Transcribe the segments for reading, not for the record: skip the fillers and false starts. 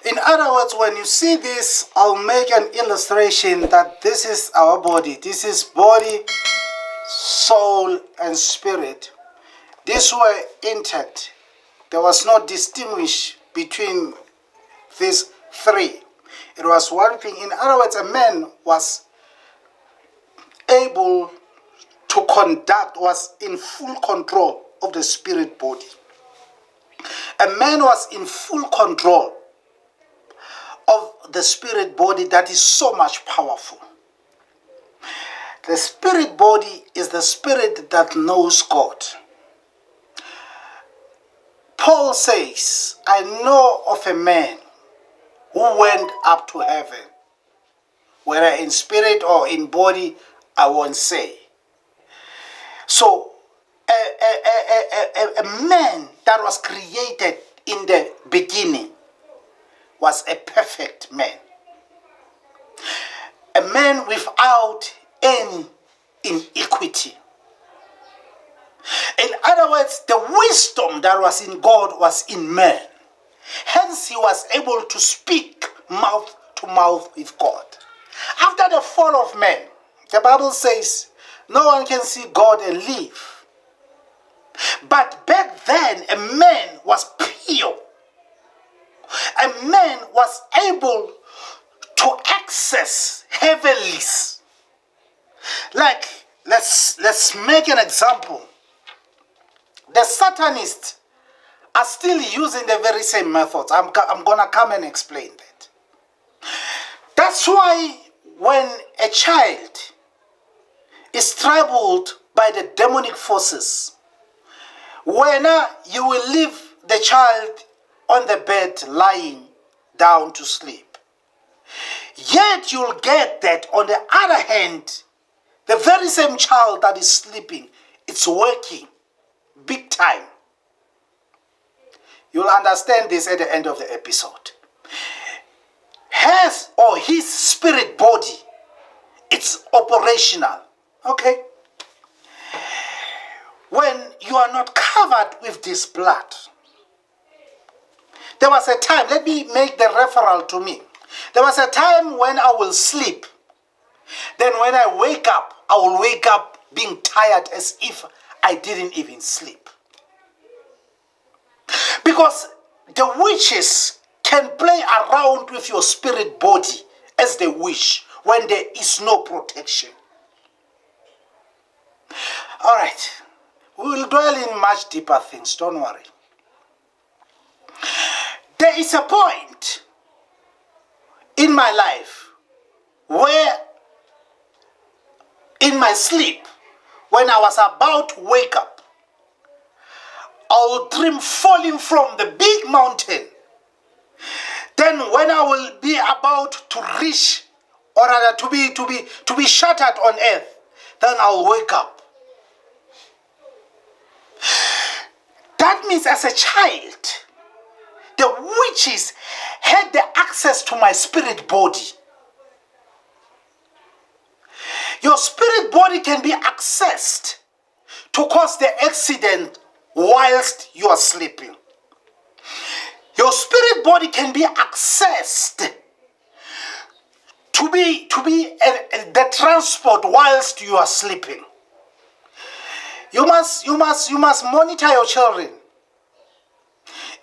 In other words, when you see this, I'll make an illustration that this is our body. This is body, soul, and spirit. These were intact. There was no distinguish between these three. It was one thing. In other words, a man was able to conduct, was in full control of the spirit body. A man was in full control of the spirit body that is so much powerful. The spirit body is the spirit that knows God. Paul says, I know of a man who went up to heaven, whether in spirit or in body, I won't say. So, a man that was created in the beginning was a perfect man. A man without any iniquity. In other words, the wisdom that was in God was in man. Hence, he was able to speak mouth to mouth with God. After the fall of man, the Bible says, no one can see God and live. But back then, a man was pure. A man was able to access heavenlies. Like, let's make an example. The Satanists are still using the very same methods. I'm going to come and explain that. That's why when a child is troubled by the demonic forces, when you will leave the child on the bed lying down to sleep, yet you'll get that on the other hand, the very same child that is sleeping, it's working big time. You'll understand this at the end of the episode. His or his spirit body, it's operational. Okay? When you are not covered with this blood, there was a time, let me make the referral to me. There was a time when I will sleep. Then when I wake up, I will wake up being tired as if I didn't even sleep. Because the witches can play around with your spirit body as they wish when there is no protection. All right. We will dwell in much deeper things, don't worry. There is a point in my life where in my sleep, when I was about to wake up, I will dream falling from the big mountain. Then when I will be about to reach, or rather to be shattered on earth, then I'll wake up. That means as a child, the witches had the access to my spirit body. Your spirit body can be accessed to cause the accident whilst you are sleeping. Your spirit body can be accessed to be the transport whilst you are sleeping. You must monitor your children.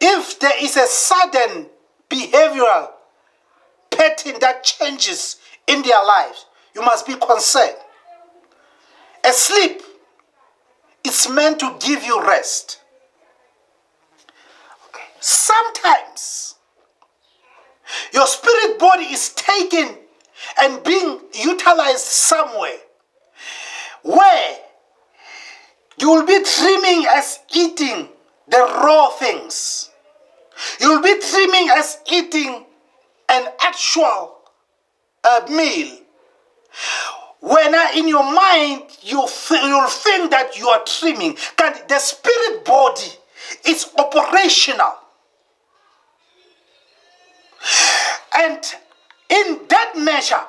If there is a sudden behavioral pattern that changes in their lives, you must be concerned. A sleep is meant to give you rest. Okay. Sometimes your spirit body is taken and being utilized somewhere where you will be dreaming as eating the raw things. You will be dreaming as eating an actual meal. When in your mind you'll think that you are dreaming, that the spirit body is operational. And in that measure,